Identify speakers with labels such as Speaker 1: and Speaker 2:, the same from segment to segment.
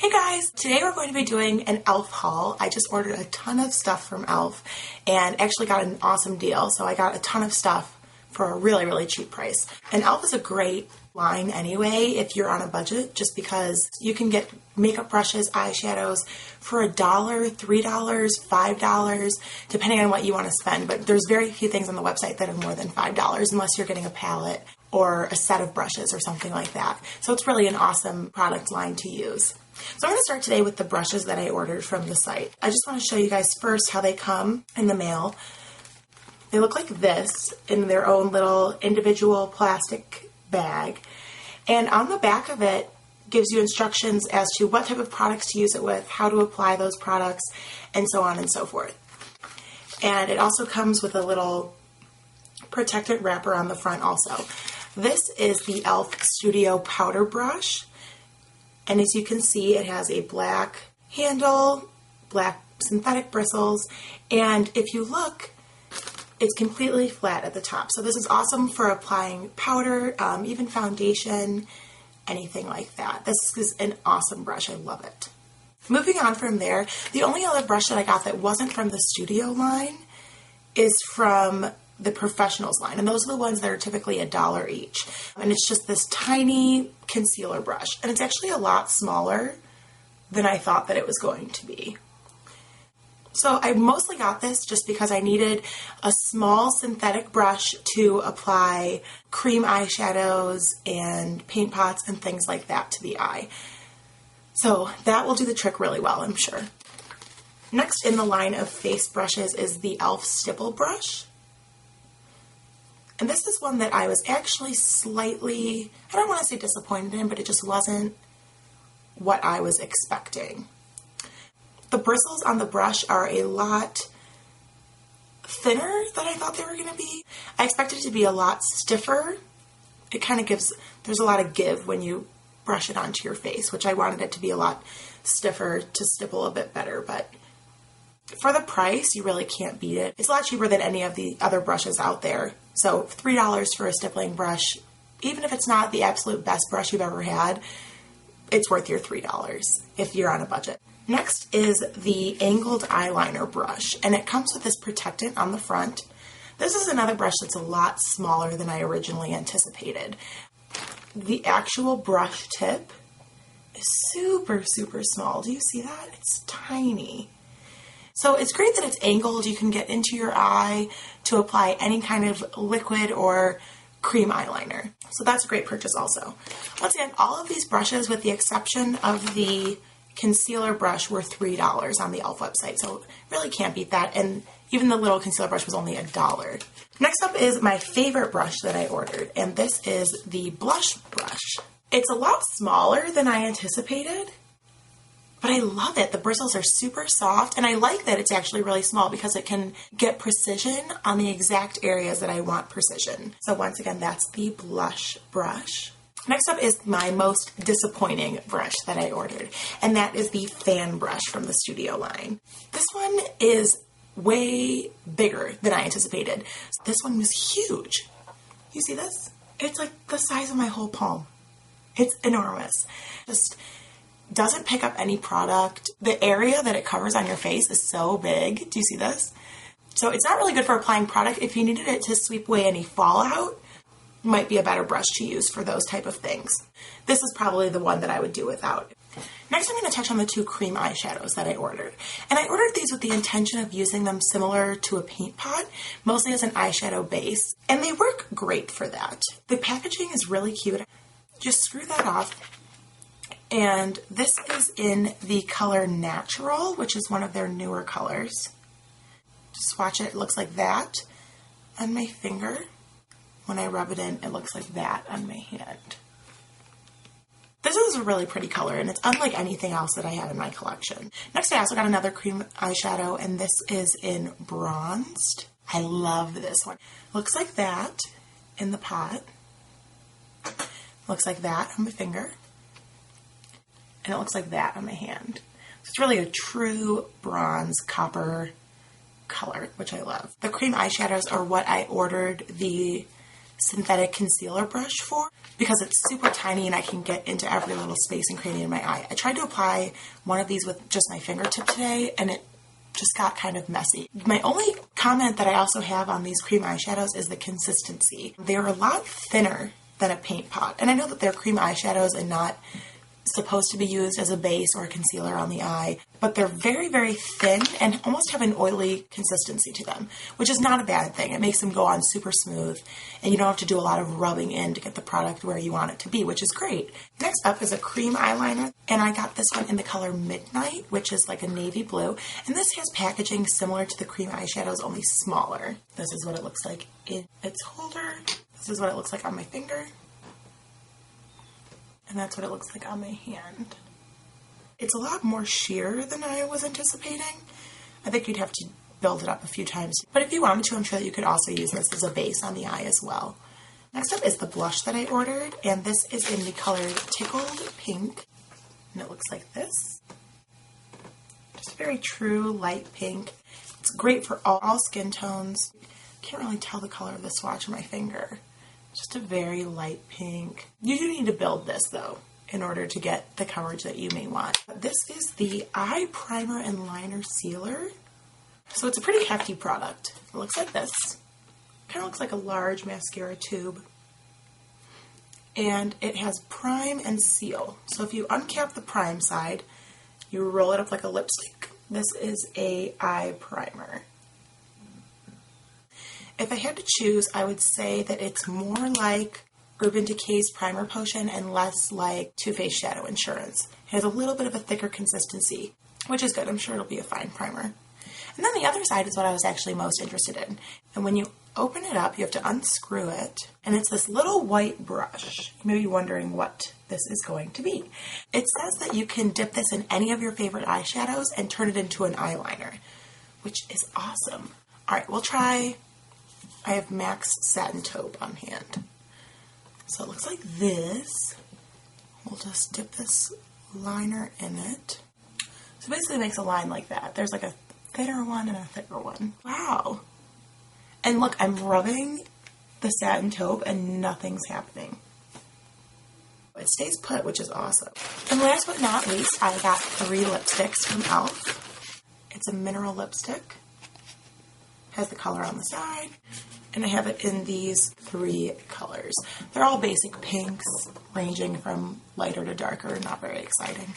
Speaker 1: Hey guys, today we're going to be doing an e.l.f. haul. I just ordered a ton of stuff from e.l.f. and actually got an awesome deal. So I got a ton of stuff for a really, really cheap price. And e.l.f. is a great line anyway if you're on a budget, just because you can get makeup brushes, eyeshadows for $1, $3, $5, depending on what you want to spend. But there's very few things on the website that are more than $5 unless you're getting a palette or a set of brushes or something like that. So it's really an awesome product line to use. So I'm going to start today with the brushes that I ordered from the site. I just want to show you guys first how they come in the mail. They look like this in their own little individual plastic bag. And on the back of it gives you instructions as to what type of products to use it with, how to apply those products, and so on and so forth. And it also comes with a little protectant wrapper on the front also. This is the e.l.f. Studio Powder Brush. And as you can see, it has a black handle, black synthetic bristles, and if you look, it's completely flat at the top. So this is awesome for applying powder, even foundation, anything like that. This is an awesome brush. I love it. Moving on from there, the only other brush that I got that wasn't from the Studio line is from the Professionals line, and those are the ones that are typically $1 each. And it's just this tiny concealer brush, and it's actually a lot smaller than I thought that it was going to be. So I mostly got this just because I needed a small synthetic brush to apply cream eyeshadows and paint pots and things like that to the eye. So that will do the trick really well, I'm sure. Next in the line of face brushes is the e.l.f. Stipple Brush. And this is one that I was actually slightly, I don't want to say disappointed in, but it just wasn't what I was expecting. The bristles on the brush are a lot thinner than I thought they were going to be. I expected it to be a lot stiffer. It kind of gives, there's a lot of give when you brush it onto your face, which I wanted it to be a lot stiffer to stipple a bit better, but for the price, you really can't beat it. It's a lot cheaper than any of the other brushes out there. So $3 for a stippling brush, even if it's not the absolute best brush you've ever had, it's worth your $3 if you're on a budget. Next is the angled eyeliner brush, and it comes with this protectant on the front. This is another brush that's a lot smaller than I originally anticipated. The actual brush tip is super, super small. Do you see that? It's tiny. So it's great that it's angled. You can get into your eye to apply any kind of liquid or cream eyeliner. So that's a great purchase also. Once again, all of these brushes, with the exception of the concealer brush, were $3 on the e.l.f. website. So really can't beat that. And even the little concealer brush was only $1. Next up is my favorite brush that I ordered, and this is the blush brush. It's a lot smaller than I anticipated, but I love it. The bristles are super soft, and I like that it's actually really small because it can get precision on the exact areas that I want precision. So once again, that's the blush brush. Next up is my most disappointing brush that I ordered, and that is the fan brush from the Studio line. This one is way bigger than I anticipated. This one was huge. You see this? It's like the size of my whole palm. It's enormous. Just doesn't pick up any product. The area that it covers on your face is so big. Do you see this? So it's not really good for applying product. If you needed it to sweep away any fallout, might be a better brush to use for those type of things. This is probably the one that I would do without. Next, I'm going to touch on the two cream eyeshadows that I ordered. And I ordered these with the intention of using them similar to a paint pot, mostly as an eyeshadow base. And they work great for that. The packaging is really cute. Just screw that off. And this is in the color Natural, which is one of their newer colors. Just watch it. It looks like that on my finger. When I rub it in, it looks like that on my hand. This is a really pretty color, and it's unlike anything else that I have in my collection. Next, I also got another cream eyeshadow, and this is in Bronzed. I love this one. Looks like that in the pot. Looks like that on my finger. And it looks like that on my hand. So it's really a true bronze copper color, which I love. The cream eyeshadows are what I ordered the synthetic concealer brush for, because it's super tiny and I can get into every little space and cranny in my eye. I tried to apply one of these with just my fingertip today, and it just got kind of messy. My only comment that I also have on these cream eyeshadows is the consistency. They're a lot thinner than a paint pot, and I know that they're cream eyeshadows and not supposed to be used as a base or a concealer on the eye, but they're very, very thin and almost have an oily consistency to them, which is not a bad thing. It makes them go on super smooth, and you don't have to do a lot of rubbing in to get the product where you want it to be, which is great. Next up is a cream eyeliner, and I got this one in the color Midnight, which is like a navy blue, and this has packaging similar to the cream eyeshadows, only smaller. This is what it looks like in its holder. This is what it looks like on my finger. And that's what it looks like on my hand. It's a lot more sheer than I was anticipating. I think you'd have to build it up a few times. But if you wanted to, I'm sure that you could also use this as a base on the eye as well. Next up is the blush that I ordered, and this is in the color Tickled Pink. And it looks like this. Just a very true light pink. It's great for all skin tones. Can't really tell the color of the swatch on my finger. Just a very light pink. You do need to build this though in order to get the coverage that you may want. This is the Eye Primer and Liner Sealer. So it's a pretty hefty product. It looks like this. Kind of looks like a large mascara tube. And it has prime and seal. So if you uncap the prime side, you roll it up like a lipstick. This is a eye primer. If I had to choose, I would say that it's more like Urban Decay's Primer Potion and less like Too Faced Shadow Insurance. It has a little bit of a thicker consistency, which is good. I'm sure it'll be a fine primer. And then the other side is what I was actually most interested in. And when you open it up, you have to unscrew it, and it's this little white brush. You may be wondering what this is going to be. It says that you can dip this in any of your favorite eyeshadows and turn it into an eyeliner, which is awesome. All right, we'll try. I have MAC's Satin Taupe on hand. So it looks like this. We'll just dip this liner in it. So basically it makes a line like that. There's like a thinner one and a thicker one. Wow. And look, I'm rubbing the Satin Taupe and nothing's happening. It stays put, which is awesome. And last but not least, I got 3 lipsticks from E.L.F. It's a mineral lipstick. Has the color on the side. And I have it in these 3 colors. They're all basic pinks, ranging from lighter to darker, not very exciting.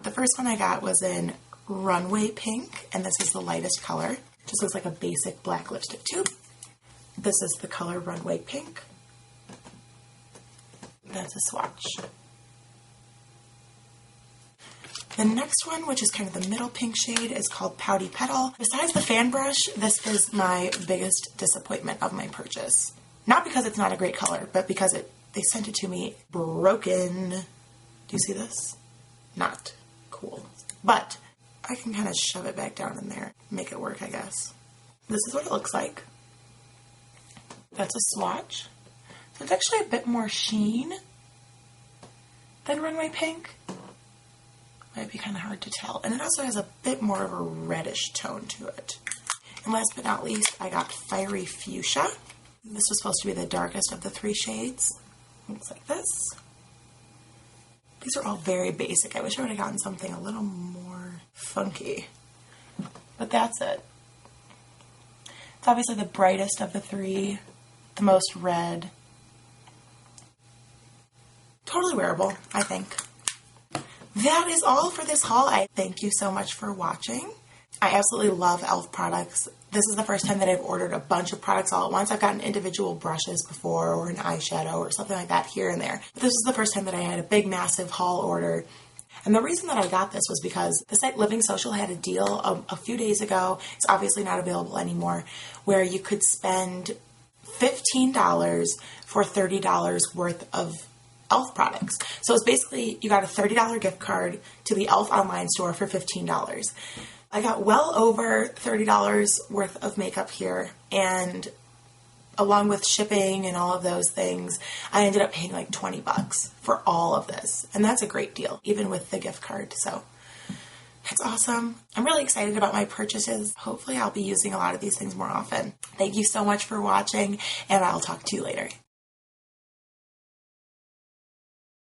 Speaker 1: The first one I got was in Runway Pink, and this is the lightest color. Just looks like a basic black lipstick tube. This is the color Runway Pink. That's a swatch. The next one, which is kind of the middle pink shade, is called Pouty Petal. Besides the fan brush, this is my biggest disappointment of my purchase. Not because it's not a great color, but because they sent it to me broken. Do you see this? Not cool. But I can kind of shove it back down in there, make it work, I guess. This is what it looks like. That's a swatch. So it's actually a bit more sheen than Runway Pink. Might be kind of hard to tell. And it also has a bit more of a reddish tone to it. And last but not least, I got Fiery Fuchsia. This was supposed to be the darkest of the 3 shades. Looks like this. These are all very basic. I wish I would have gotten something a little more funky. But that's it. It's obviously the brightest of the 3, the most red. Totally wearable, I think. That is all for this haul. I thank you so much for watching. I absolutely love E.L.F. products. This is the first time that I've ordered a bunch of products all at once. I've gotten individual brushes before, or an eyeshadow or something like that here and there. But this is the first time that I had a big, massive haul order. And the reason that I got this was because the site Living Social had a deal a few days ago. It's obviously not available anymore, where you could spend $15 for $30 worth of E.L.F. products. So it's basically, you got a $30 gift card to the E.L.F. online store for $15. I got well over $30 worth of makeup here, and along with shipping and all of those things, I ended up paying like $20 for all of this. And that's a great deal, even with the gift card. So that's awesome. I'm really excited about my purchases. Hopefully I'll be using a lot of these things more often. Thank you so much for watching, and I'll talk to you later.